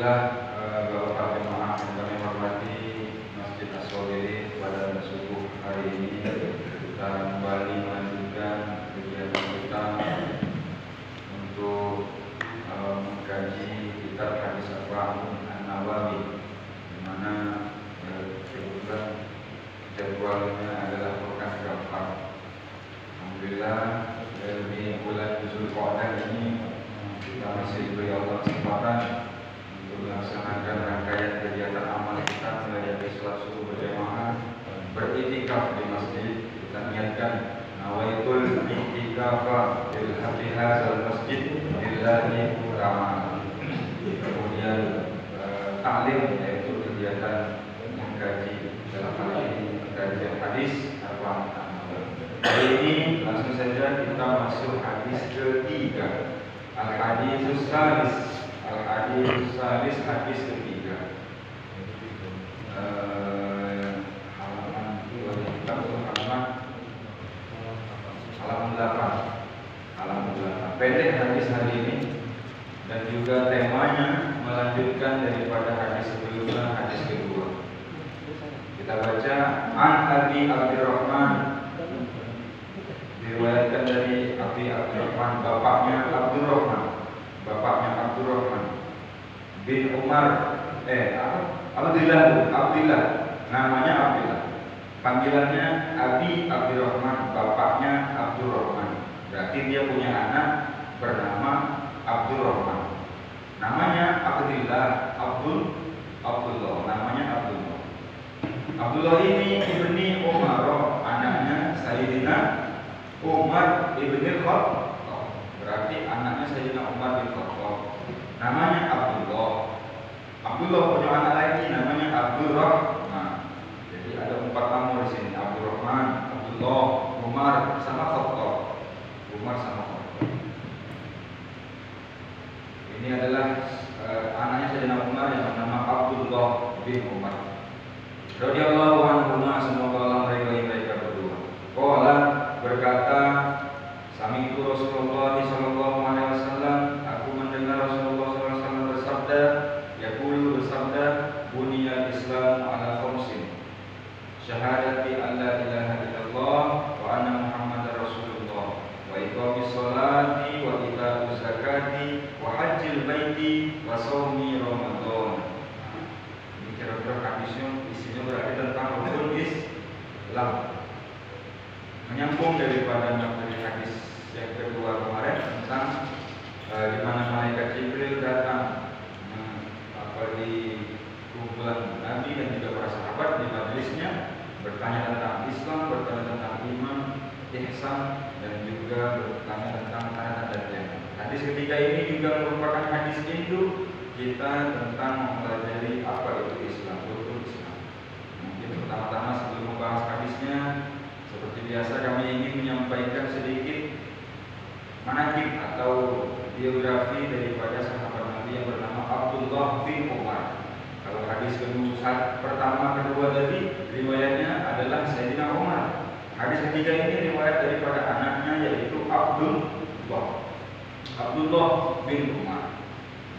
Alhamdulillah, Bapak jemaah yang kami hormati, Masjid As-Solihin pada subuh hari ini kita kembali melanjutkan kegiatan kita untuk mengkaji kitab Hadis Arba'un An-Nawawi, di mana kebetulan jadwalnya adalah pekan keempat. Alhamdulillah, di bulan Zulqa'dah ini kita masih diberi Allah kesempatan untuk melaksanakan rangkaian kegiatan amal kita mulai dari sholat subuh berjamaah, beriktikaf di masjid. Kita niatkan nawaitul i'tikafa fil hadzal masjid lillahi ta'ala. Kemudian taklim, yaitu kegiatan mengkaji, dalam hal ini kajian hadis Arba'un An-Nawawi. Hari ini langsung saja kita masuk hadis ketiga. Al-Hadis Salis, Al-Hadis Salis, hadis ketiga. Halaman kita halaman 8. Pendek hadis hari ini dan juga temanya melanjutkan daripada hadis sebelumnya, hadis kedua. Kita baca An Abi Abdurrahman, diriwayatkan dari Abi Abdurrahman, bapaknya Abdurrahman bin Umar, Abdillah, namanya Abdillah, panggilannya Abi Abdurrahman, bapaknya Abdurrahman. Berarti dia punya anak bernama Abdurrahman. Namanya Abdillah, Abdullah, namanya Abdullah. Abdullah ini ibni Umar, anaknya Sayyidina Umar ibni Khattab. Berarti anaknya Sayyidina Umar bin Khattab. Namanya Abdullah. Abdullah punya anak lagi namanya Abdurrahman. Jadi ada 4 nama di sini: Abdurrahman, Abdullah, Umar sama Khattab. Ini adalah anaknya Sayyidina Umar yang bernama Abdullah bin Umar radhiyallahu anhu, semoga Allah meridhai mereka berdua. Qala, berkata, sami'tu Rasulullah sallallahu alaihi wasallam, aku mendengar Rasulullah sallallahu alaihi wasallam bersabda, yaqulu, bersabda, buniyal Islam ala khamsin, syahadati an la ilaha illallah wa anna Muhammadar Rasulullah, wa iqamis sholati wa ita'uz zakati wa hajjil baiti wa shaumi Ramadan. Ini kira-kira hadisnya isinya berarti tentang rukun Islam, menyambung daripada materi hadis yang kedua kemarin tentang di mana malaikat Jibril datang di kumpulan Nabi dan juga para sahabat di majelisnya, bertanya tentang Islam, bertanya tentang iman, ihsan, dan juga bertanya tentang tanda-tanda kiamat. Hadis ketiga ini juga merupakan hadis induk kita tentang mempelajari apa itu Islam, rukun Islam. Mungkin pertama-tama sebelum membahas hadisnya, seperti biasa kami ingin menyampaikan sedikit manaqib atau biografi daripada sahabat Nabi yang bernama Abdullah bin Umar. Kalau hadis pertama, kedua tadi riwayatnya adalah Sayyidina Umar. Hadis ketiga ini riwayat daripada anaknya, yaitu Abdullah bin Umar.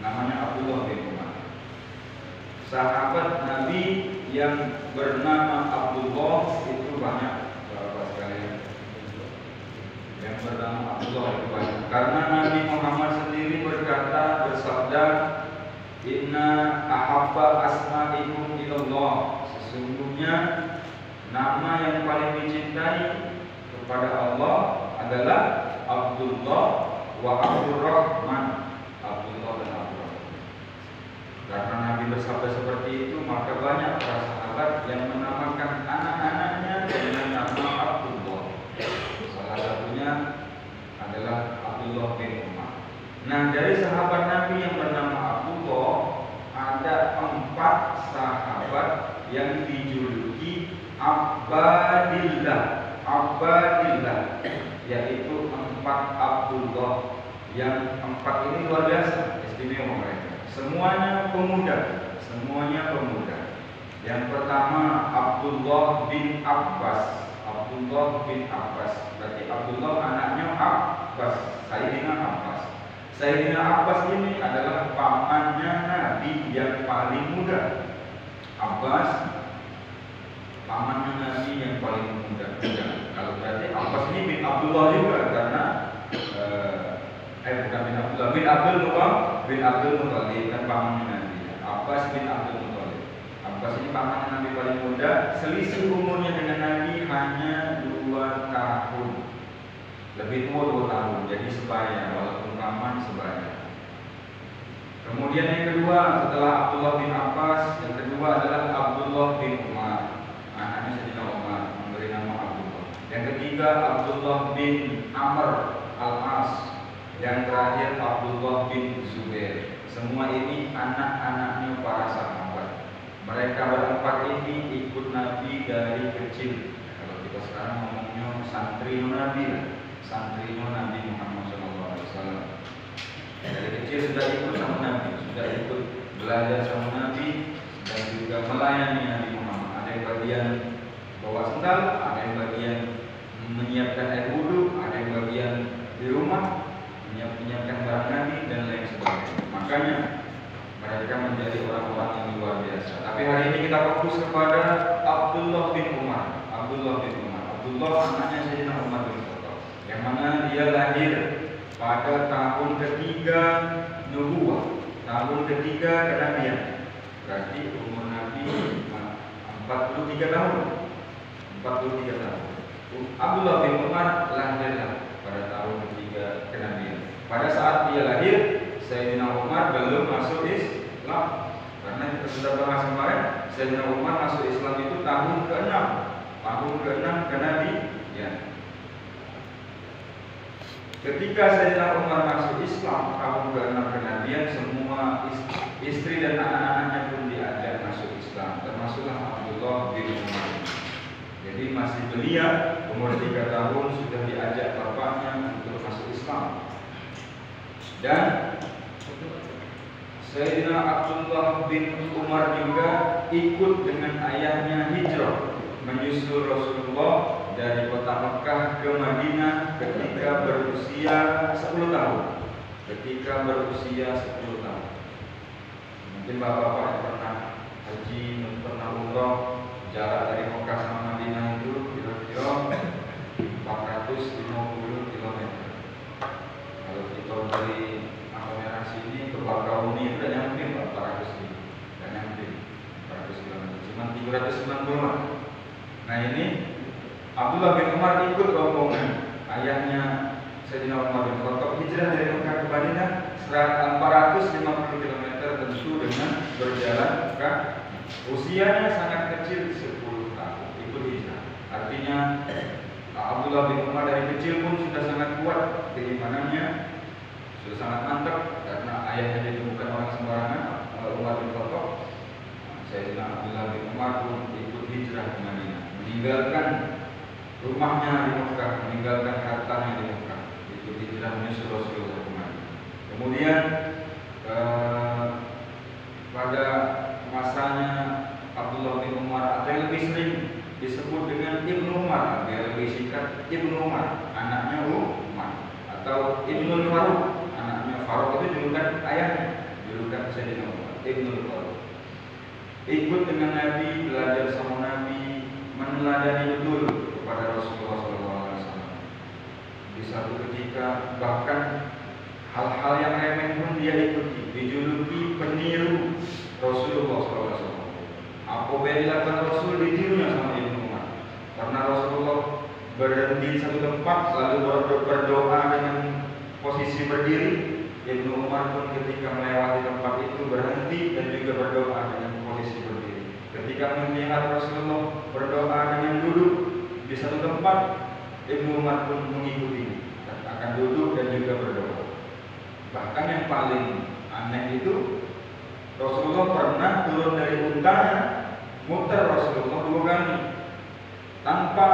Namanya Abdullah bin Umar. Sahabat Nabi yang bernama Abdullah itu banyak, yang bernama Abdullah itu banyak. Karena Nabi Muhammad sendiri berkata, bersabda, inna ahabba asma'ikum ilallah, sesungguhnya nama yang paling dicintai kepada Allah adalah Abdullah wa Abdurrahman, Abdullah dan Abdurrahman. Karena Nabi bersabda seperti itu, maka banyak para sahabat yang menamakan anak-anaknya dengan nama Abdullah. Salah satunya adalah Abdullah bin Umar. Nah, dari sahabat Nabi yang bernama Abdullah, ada 4 sahabat yang dijuluki Abadillah, yaitu 4 Abdullah. Yang 4 ini luar biasa istimewa mereka. Semuanya pemuda. Yang pertama Abdullah bin Abbas. Berarti Abdullah anaknya Abbas, Sayyidina Abbas. Sayyidina Abbas ini adalah pamannya Nabi yang paling muda. Abbas pamannya Nabi yang paling muda. Kalau berarti Abbas ini bin Abdullah juga, karena bukan bin Abdullah, bin Abdul Muthalib kan pamannya Nabi. Abbas bin Abdul Muthalib. Abbas ini pamannya Nabi paling muda. Selisih umurnya dengan Nabi hanya 2 tahun. Lebih tua 2 tahun. Jadi sebaya, walaupun paman sebaya. Kemudian yang kedua setelah Abdullah bin Abbas, yang kedua adalah Abdullah bin Umar, anaknya Sayyidina Umar, memberi nama Abdullah. Yang ketiga Abdullah bin Amr al-As. Yang terakhir Abdullah bin Zubair. Semua ini anak-anaknya para sahabat. Mereka berempat ini ikut Nabi dari kecil. Kalau kita sekarang ngomongnya santri Nabi lah, santri Nabi Muhammad SAW. Dari kecil sudah ikut sama Nabi, sudah ikut belajar sama Nabi, dan juga melayani Nabi Muhammad. Ada yang bagian bawa sendal, ada yang bagian menyiapkan air wudhu, ada yang bagian di rumah menyiapkan barang Nabi dan lain sebagainya. Makanya mereka menjadi orang-orang yang luar biasa. Tapi hari ini kita fokus kepada Abdullah bin Umar. Abdullah anaknya Sayyidina Umar bin Khattab, yang mana dia lahir pada tahun ketiga nubuwah, tahun ketiga kenabian. Berarti umur Nabi 43 tahun. Abdullah bin Umar lahirlah pada tahun ketiga kenabian. Pada saat dia lahir, Sayyidina Umar belum masuk Islam. Karena kita sudah bahas kemarin, Sayyidina Umar masuk Islam itu tahun ke-6. Tahun ke-6 kenabian. Ketika Sayyidina Umar masuk Islam tahun ke-6 kenabian, semua istri dan anak-anaknya pun diajak masuk Islam, termasuklah Abdullah bin Umar. Jadi masih belia, umur 3 tahun sudah diajak bapaknya untuk masuk Islam. Dan Sayyidina Abdullah bin Umar juga ikut dengan ayahnya hijrah menyusul Rasulullah dari kota Mekah ke Madinah ketika berusia 10 tahun. Mungkin bapak-bapak yang pernah haji, pernah umrah, jarak dari Mekah sama Madinah itu kira-kira 450 km. Kalau kita dari Merah sini ke Bakahuni itu tidak nyampe 400 km, cuma 390. Nah ini Abdullah bin Umar ikut rombongan ayahnya Sayyidina Umar bin Khattab hijrah dari Mekah ke Madinah 450 km, tentu dengan berjalan kaki. Usianya sangat kecil, 10 tahun, ikut hijrah. Artinya Abdullah bin Umar dari kecil pun sudah sangat kuat keimanannya, sudah sangat mantap, karena ayahnya itu bukan orang sembarangan, Umar bin Khattab. Sayyidina Abdullah bin Umar pun ikut hijrah ke Madinah, meninggalkan rumahnya di Mekah, meninggalkan hartanya di Mekah, ikut hijrah menyusul Rasulullah ke Madinah. Kemudian pada masanya Abdullah bin Umar, atau yang lebih sering disebut dengan Ibnu Umar, biar lebih singkat, Ibnu Umar, anaknya Umar, atau Ibnu Faruq, anaknya Faruq itu julukan ayahnya, julukan Sayyidina Umar, Ibnu Faruq. Ikut dengan Nabi, belajar sama Nabi, meneladani betul kepada Rasulullah SAW. Di satu ketika bahkan hal-hal yang remeh pun dia ikuti, dijuluki peniru Rasulullah SAW. Apa yang dilakukan Rasul ditirunya sama Ibnu Umar. Karena Rasulullah berhenti di satu tempat lalu berdoa dengan posisi berdiri, Ibnu Umar pun ketika melewati tempat itu berhenti dan juga berdoa dengan posisi berdiri. Ketika melihat Rasulullah berdoa dengan duduk di satu tempat, Ibnu Umar pun mengikuti, akan duduk dan juga berdoa. Bahkan yang paling aneh itu, Rasulullah pernah turun dari untanya, muter Rasulullah 2 kali, tanpa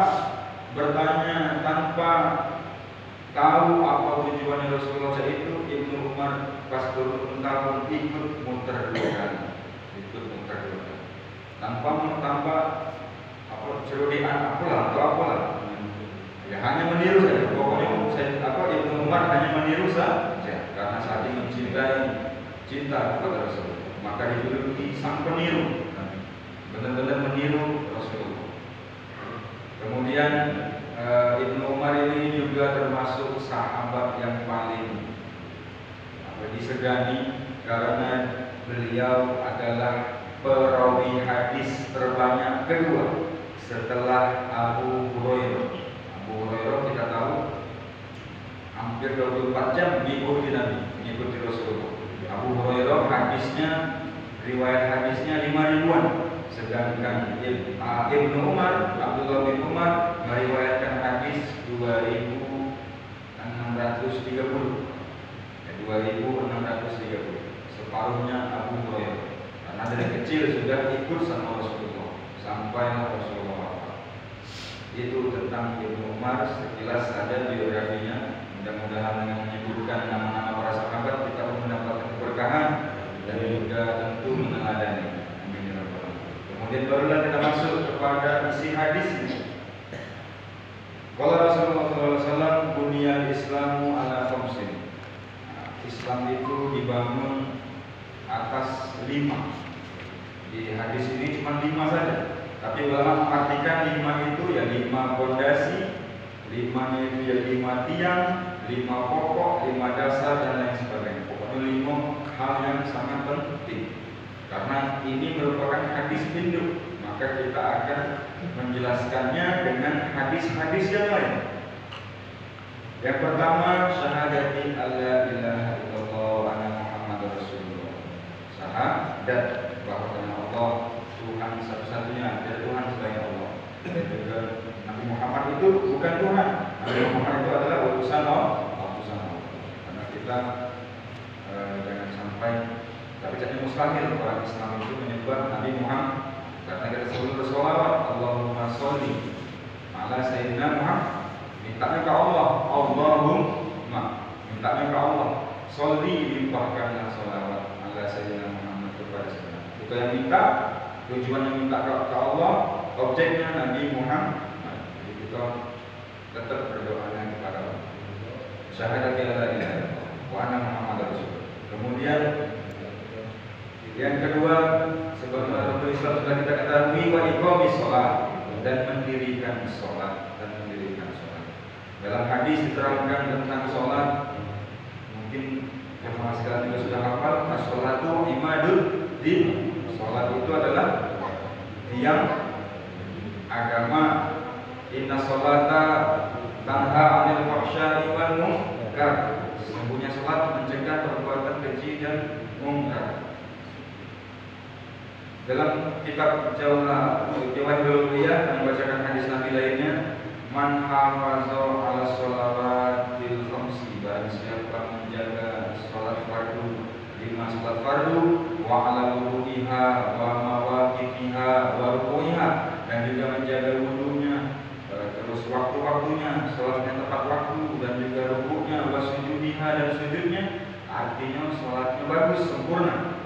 bertanya, tanpa tahu apa tujuannya Rasulullah itu. Ibnu Umar pas turun unta pun ikut muter 2 kali, tanpa apa cerodean apalah, ya hanya meniru saja. Pokoknya Ibnu Umar hanya meniru saja karena saking mencintai cinta kepada Rasulullah. maka dijuluki sang peniru, benar-benar meniru Rasulullah. Kemudian Ibnu Umar ini juga termasuk sahabat yang paling disegani karena beliau adalah perawi hadis terbanyak kedua setelah Abu Hurairah. Abu Hurairah kita tahu hampir 24 jam mengikuti Nabi, mengikuti Rasulullah. Abu Hurairah riwayat hadisnya 5.000-an, sedangkan Ibnu Umar, Abdullah bin Umar meriwayatkan hadis 2.630. 2.630, separuhnya Abu Hurairah. Karena dari kecil sudah ikut sama Rasulullah sampai Rasulullah wafat. Itu tentang Ibnu Umar, sekilas saja biografinya. Mudah-mudahan dengan menyebutkan nama-nama para sahabat kita mendapatkan keberkahan dan juga tentu meneladani. Amin. Kemudian barulah kita masuk kepada isi hadisnya. Qala Rasulullah SAW, buniyal Islamu ala khamsin. Islam itu dibangun atas 5. Di hadis ini cuma 5 saja, tapi ulama mengartikan 5 itu ya 5 fondasi, 5-nya itu ya 5 tiang, 5 pokok, 5 dasar dan lain sebagainya. Pokoknya 5 hal yang sangat penting. Karena ini merupakan hadis induk, maka kita akan menjelaskannya dengan hadis-hadis yang lain. Yang pertama, syahadati alla ilaha illallah wa anna Muhammadar Rasulullah. Syahadat bahwa Allah Tuhan satu-satunya, tidak Tuhan selain Allah. Dan juga Nabi Muhammad itu bukan Tuhan. Nabi Muhammad itu adalah utusan Allah. Karena kita jangan sampai, tapi jadi mustahil orang Islam itu menyebut Nabi Muhammad. Karena kita selalu bersolawat, Allahumma sholli ala sayyidina Muhammad. Mintanya ke Allah, Allahumma, mintanya ke Allah, sholli, limpahkanlah sholawat ala sayyidina Muhammad kepada sayyidina. Itu yang minta, tujuan yang minta ke Allah, objeknya Nabi Muhammad. Jadi kita tetap berdoa kepada Allah. Syahadat la ilaha illallah wa anna Muhammadar Rasulullah. Kemudian yang kedua, sebagaimana rukun Islam sudah kita ketahui, wa iqamis shalah, dan mendirikan sholat. Dalam hadis diterangkan tentang sholat, mungkin jemaah sekalian juga sudah hafal, as-sholatu imadul din. Sholat itu adalah tiang agama. Inna sholata tanha 'anil fahsya'i wal munkar. Sesungguhnya sholat mencegah perbuatan keji dan mungkar. Dalam kitab Jawahirul Uliyah yang membacakan hadis Nabi lainnya, man hafaza 'ala sholawatil khamsi, barang siapa menjaga salat fardu, 5 salat fardu, wa 'ala wudu'iha wa mawaqifiha wa ruku'iha, dan juga menjaga wudunya, terus waktu-waktunya, salatnya tepat waktu, dan juga rukuknya, wa sujudiha, dan sujudnya. Artinya salatnya bagus, sempurna,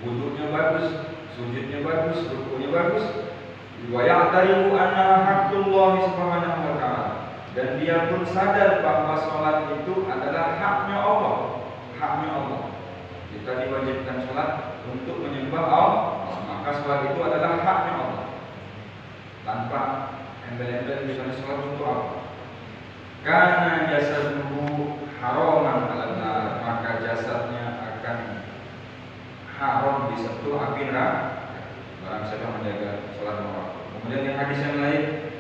wudunya bagus, sujudnya bagus, rukuknya bagus. Wa ya'tarifu anna haqqullah subhanahu wa ta'ala, dan dia pun sadar bahwa sholat itu adalah haknya Allah. Haknya Allah. Kita diwajibkan sholat untuk menyembah Allah, maka sholat itu adalah haknya Allah. Tanpa embel-embel misalnya sholat untuk Allah. Karena jasaduhu haraman ala, maka jasadnya akan haram disentuh api neraka. Barang siapa menjaga sholat Allah. Kemudian yang hadis yang lain,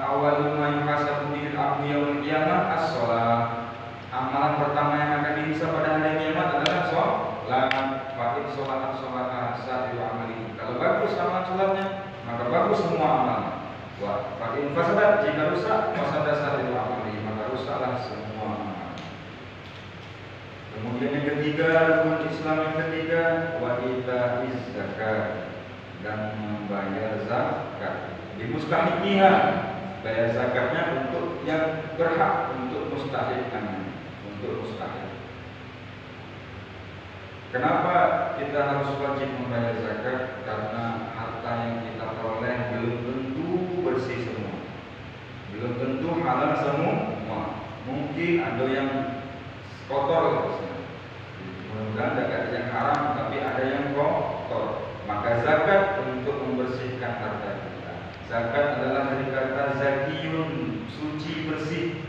awal ma yuhasabu bil abdi yaumil qiyamah as-shalah. Amalan pertama yang akan dihisab pada hari kiamat adalah sholat. Fa in sholatan sholata sa'iru amali. Kalau bagus amalan sholatnya, maka bagus semua amalan. Wa fa in fasadat, jika rusak, fasada sa'iru amali, maka rusaklah semua amalan. Kemudian yang ketiga, rukun Islam yang ketiga, wa ita'iz zakat, dan membayar zakat. Di mustahiqiha, bayar zakatnya untuk yang berhak, untuk mustahiqan, untuk mustahik. Kenapa kita harus wajib membayar zakat? Karena harta yang kita peroleh belum tentu bersih semua, belum tentu halal semua. Mungkin ada yang kotor, Mudah-mudahan tidak ada yang haram, tapi ada yang kotor. Maka zakat untuk membersihkan harta kita. Zakat adalah dari kata zakiyun, suci bersih.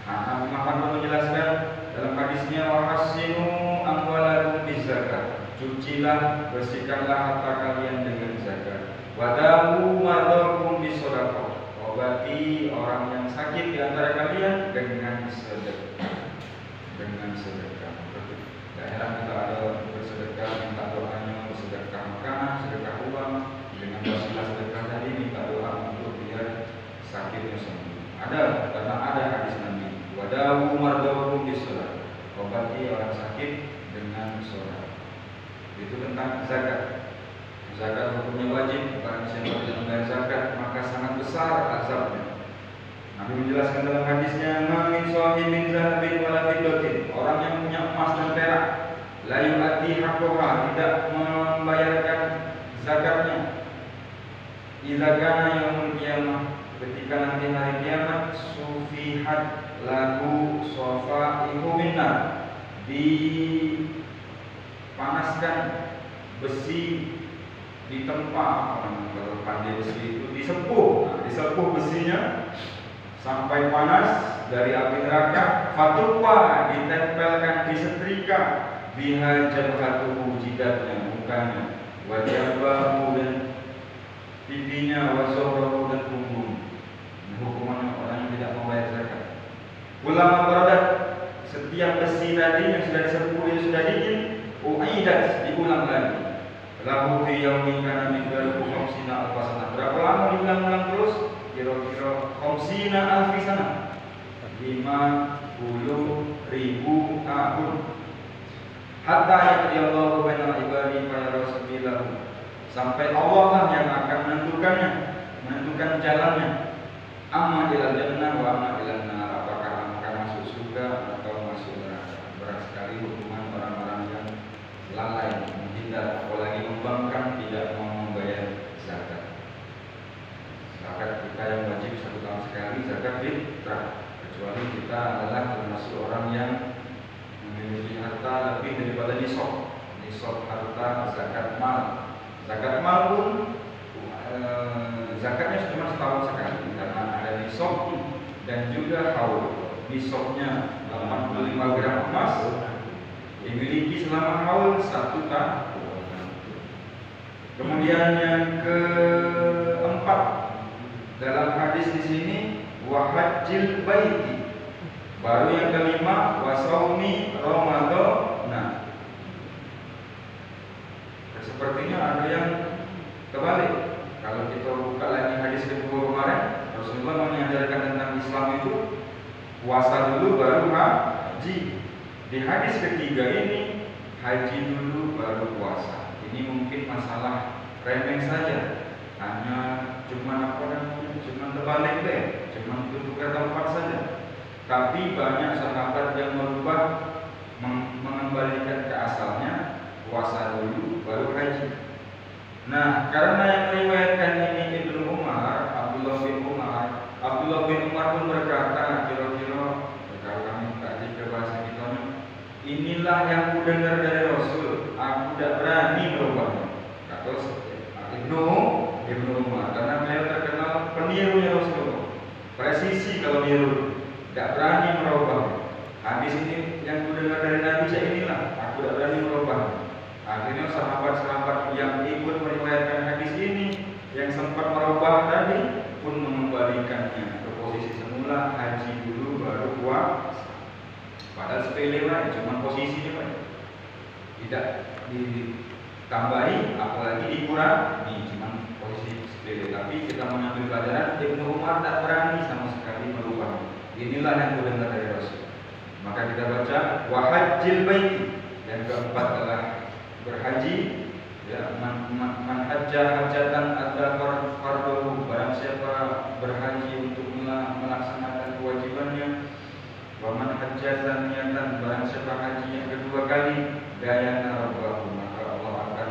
Nabi Muhammad menjelaskan dalam hadisnya, wahsinu amwalakum bizakat. Cucilah, bersihkanlah harta kalian dengan zakat. Wadawu mardakum bisodaqah. Obati orang yang sakit di antara kalian dengan sedekah. Dengan sedekah. Tidak heran kita ada bersedekah, minta doanya, bersedekah makanan, sedekah uang. Dengan wasilah sedekah tadi minta doa untuk biar sakitnya sembuh. Ada, karena ada hadis Nabi. Wadawu mardakum bisodaqah. Obati orang sakit dengan sholat. Itu tentang zakat. Zakat hukumnya wajib. Barang siapa tidak membayar zakat maka sangat besar azabnya. Nabi menjelaskan dalam hadisnya, "Ma min shahibin zahabin wala fiddatin." Orang yang punya emas dan perak, la yu'addi haqqaha, tidak membayarkan zakatnya. Idza kana yaumul qiyamah, ketika nanti hari kiamat, sufihat lahu safaihu minnar, dipanaskan besi di tempat, kalau pandai besi itu disepuh, disepuh besinya sampai panas dari api neraka. Fatwa, ditempelkan, disetrika, biha jabhatuhu, jidatnya, mukanya, wajhahu dan pipinya, wazohrahu dan punggung. Hukumannya orang yang tidak membayar zakat. Ulama beradat, setiap besi tadi yang sudah disepuh, yang sudah dingin, uidat, diulang lagi. Lahu fi yaumin kana miqdaruhu 50 alfa sanah. Berapa lama diulang-ulang terus? Kira-kira 50 alfi sanah. 50.000 tahun. Hatta yaqdi Allahu bainal ibadi fa yara sabilahu. Sampai Allah lah yang akan menentukannya, menentukan jalannya. Amma ilal jannah wa amma ilal nar. Apakah akan masuk surga atau masuk neraka? Berat sekali hukuman orang-orang yang lalai, menghindar, apalagi membangkang, tidak mau membayar zakat. Zakat kita yang wajib 1 tahun sekali, zakat fitrah. Kecuali kita adalah termasuk orang yang memiliki harta lebih daripada nisab. Nisab harta zakat mal. Zakat mal pun zakatnya cuma setahun sekali karena ada nisab dan juga haul. Nisabnya 85 gram emas dimiliki selama haul 1 tahun. Kemudian yang keempat dalam hadis di sini, wahajjil baiti. Baru yang kelima, wasaumi Ramadan. Nah, sepertinya ada yang kebalik. Kalau kita buka lagi hadis kedua kemarin, Rasulullah mengajarkan tentang Islam itu puasa dulu baru haji. Di hadis ketiga ini, haji dulu baru puasa. Ini mungkin masalah remeh saja, hanya cuma terbalik deh, cuma tukar tempat saja. Tapi banyak sahabat yang merubah, mengembalikan ke asalnya, puasa dulu baru haji. Nah, karena yang meriwayatkan ini Ibnu Umar, Abdullah bin Umar pun berkata, kira-kira kalau kami kaji ke bahasa kita, inilah yang ku dengar dari Rasul, aku tidak berani merubahnya. Kata Ibnu Umar, karena beliau terkenal penirunya Rasulullah, presisi kalau niru, tidak berani merubahnya. Hadis ini yang ku dengar dari Nabi saya inilah, aku tidak berani merubahnya. Akhirnya sahabat-sahabat yang ikut meriwayatkan hadis ini, yang sempat merubah tadi pun mengembalikannya ke posisi semula, haji dulu baru puasa. Padahal sepele lah, cuma posisinya Pak. Tidak ditambahi, apalagi dikurangi, cuma posisi sepele. Tapi kita mengambil pelajaran, Ibnu Umar tak berani sama sekali merubah. Inilah yang kudengar dari Rasul. Maka kita baca wahajjil baiti. Yang keempat adalah berhaji. Ya, man hajja hajatan adza farduhu. Barang siapa berhaji untuk melaksanakan kewajibannya. Wa man hajja tsaniyatan, barang siapa haji yang kedua kali, dayana rabbahu, maka Allah akan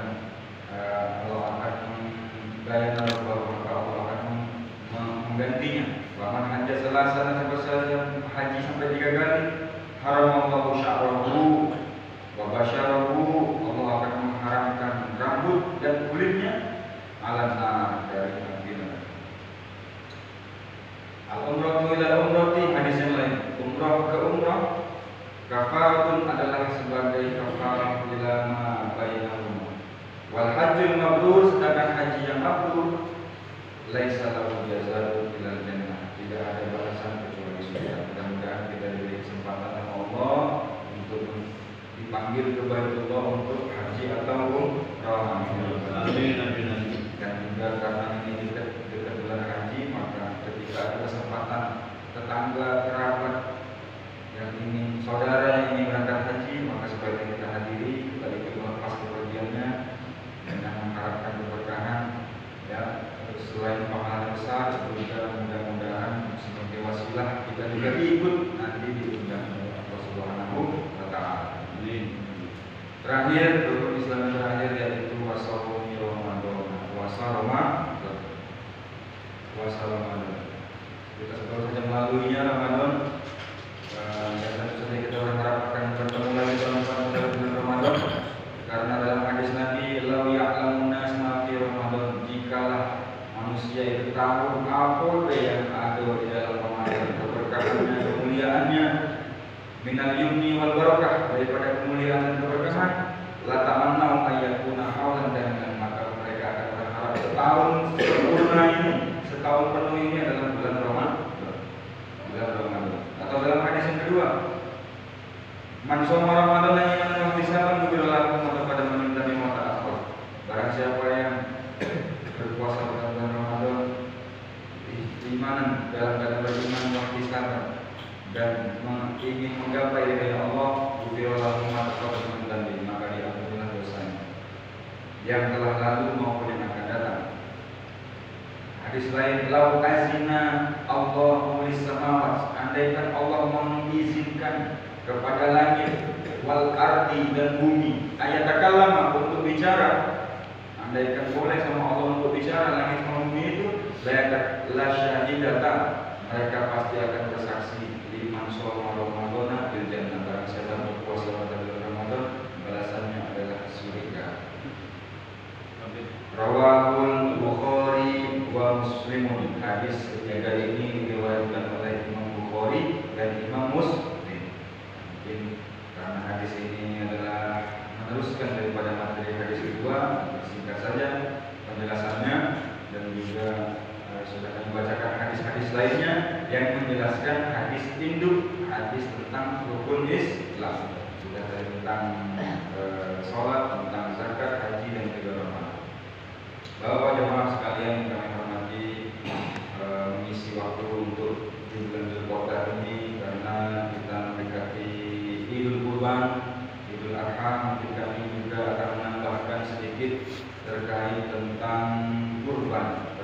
menggantinya. Wa man hajja salasana, siapa saja haji sampai 3 kali, haramallahu sya'rahu, umratu ila umrati, hadis yang lain, umrah ke umrah kafaratun adalah sebagai kafarah ila ma bainahuma. Wal hajjul mabrur, sedangkan haji yang mabrur laisa lahu jazaa'un ilal jannah, tidak ada balasan kecuali surga. Mudah-mudahan kita diberi kesempatan oleh Allah untuk dipanggil ke Baitullah untuk haji atau umrah. Amin. Dan juga karena ini dekat bulan haji, maka ketika ada kesempatan tetangga, kerabat yang ingin, saudara yang ingin berangkat haji, maka sebaiknya kita hadiri, kita ikut melepas kepergiannya dengan mengharapkan keberkahan, ya. Selain pahala besar, juga mudah-mudahan sebagai wasilah kita juga ikut nanti diundang oleh Allah Subhanahu wa Ta'ala. Terakhir, rukun Islam terakhir yaitu wasawmi Ramadan. Puasa Ramadan. Kita baru saja melaluinya Ramadan. Dan tentu saja kita berharap akan bertemu lagi dalam bulan Ramadan. Karena dalam hadis Nabi, "Lau ya'lamun nas ma fi Ramadan", jikalah manusia itu tahu apa yang ada di dalam Ramadan, keberkahannya, kemuliaannya, minal yumni wal barakah, daripada kemuliaan dan keberkahan, la tamannau ayyakuna haulan, dan maka mereka akan berharap setahun sempurna ini, setahun penuh ini adalah bulan Ramadan. Atau dalam hadis yang kedua, man shoma Ramadan la yanamu hisaban gufirallahu ma pada meminta mimata akhir. Barang siapa yang berpuasa bulan Ramadan imanan, dalam keadaan beriman wahtisaban, dan ingin menggapai ridha Allah, gufirallahu ma taqaddama min dhanbi, maka diampunilah dosanya yang telah lalu maupun yang akan datang. Hadis lain, lau azina Allahu lis samawat, andaikan Allah mengizinkan kepada langit wal ardi dan bumi ayatakallama, untuk bicara, andaikan boleh sama Allah untuk bicara langit dan bumi itu, la syahidata, mereka pasti akan bersaksi liman shoma Ramadan fil jannah, barang siapa berpuasa pada bulan Ramadan balasannya adalah surga. Rawahul Bukhari wa Muslimun, hadis ketiga ini diriwayatkan oleh Imam Bukhari dan Imam Muslim. Mungkin karena hadis ini adalah meneruskan daripada materi hadis kedua, singkat saja penjelasannya, dan juga sudah kami bacakan hadis-hadis lainnya yang menjelaskan hadis induk, hadis tentang rukun Islam. Sudah tadi tentang sholat, tentang zakat, haji, dan juga Ramadan. Bapak jemaah sekalian kami hormati, mengisi waktu untuk di bulan Dzulqa'dah ini karena kita mendekati Idul Kurban, Idul Adha. Mungkin kami juga akan menambahkan sedikit terkait tentang kurban,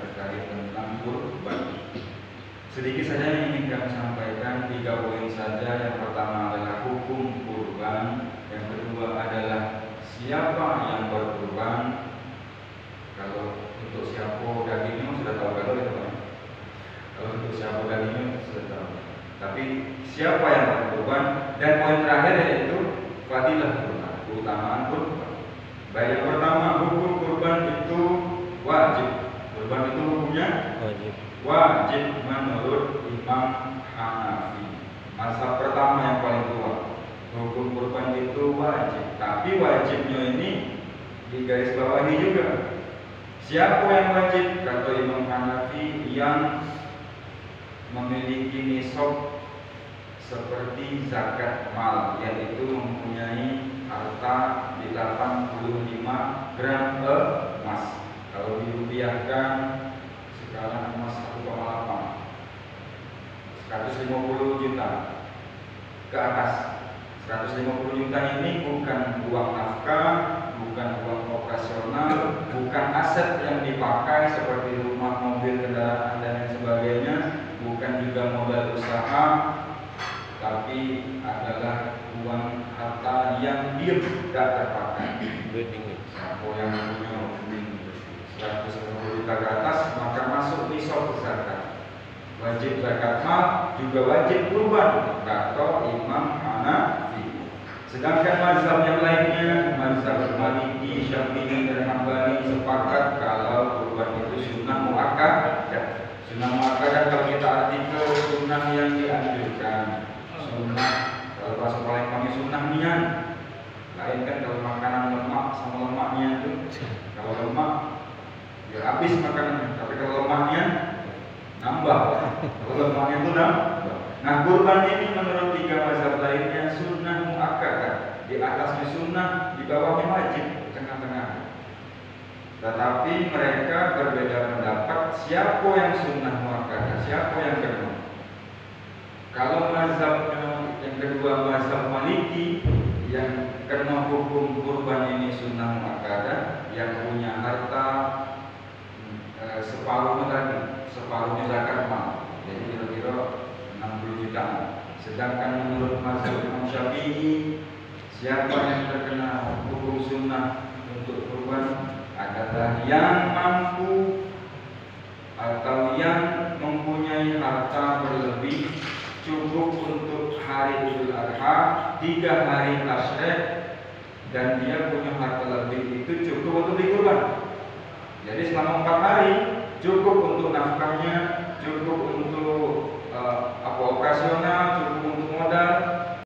sedikit saja yang ingin kami sampaikan, 3 poin saja. Yang pertama adalah hukum kurban, yang kedua adalah siapa yang berkurban. Kalau untuk siapa dagingnya sudah tahu kalau ya teman. Kalau untuk siapa dagingnya sudah tahu. Tapi siapa yang berkurban, dan poin terakhir yaitu fadilah kurban, keutamaan kurban. Baik, yang pertama, hukum kurban itu wajib. Kurban itu hukumnya wajib menurut Imam Hanafi. Mazhab pertama yang paling tua, hukum kurban itu wajib. Tapi wajibnya ini digarisbawahi juga. Siapa yang wajib? Kata Imam Hanafi, yang memiliki nisab seperti zakat mal, yaitu mempunyai harta di 85 gram emas. Kalau dirupiahkan sekarang emas 1,8, 150 juta ke atas. 150 juta ini bukan uang nafkah, bukan uang operasional, bukan aset yang dipakai seperti rumah, mobil, kendaraan, dan lain sebagainya, bukan juga modal usaha, tapi adalah uang harta yang diam, tidak terpakai. Siapa yang punya 150 juta ke atas, maka masuk nisab zakat. Wajib zakat mal, juga wajib kurban, kata Imam Hanafi. Sedangkan mazhab yang lainnya, mazhab Maliki, Syafi'i, dan Hambali sepakat kalau kurban itu sunnah muakkadah. Sunnah muakkadah kalau kita artikan sunnah yang dianjurkan. Sunnah, kalau bahasa Palembangnya sunnah nian. Lain kan kalau makanan lemak sama lemaknya itu. Kalau lemak ya habis makanannya, tapi kalau lemaknya nambah. Kalau lemaknya itu nambah. Nah, kurban ini menurut 3 mazhab lainnya sunnah muakkadah. Di atasnya sunnah, di bawahnya wajib, tengah-tengah. Tetapi mereka berbeda pendapat siapa yang sunnah muakkadah, siapa yang kena. Kalau mazhab yang kedua, mazhab Maliki, yang kena hukum kurban ini sunnah muakkadah, yang punya harta separuhnya tadi, separuhnya zakat mal, jadi kira-kira 60 juta. Sedangkan menurut mazhab Imam Syafi'i, siapa yang terkena hukum sunnah untuk kurban adalah yang mampu atau yang mempunyai harta berlebih cukup untuk hari Idul Adha 3 hari tasyrik, dan dia punya harta lebih itu cukup untuk dikurban. Jadi selama 4 hari cukup untuk nafkahnya, cukup untuk operasional,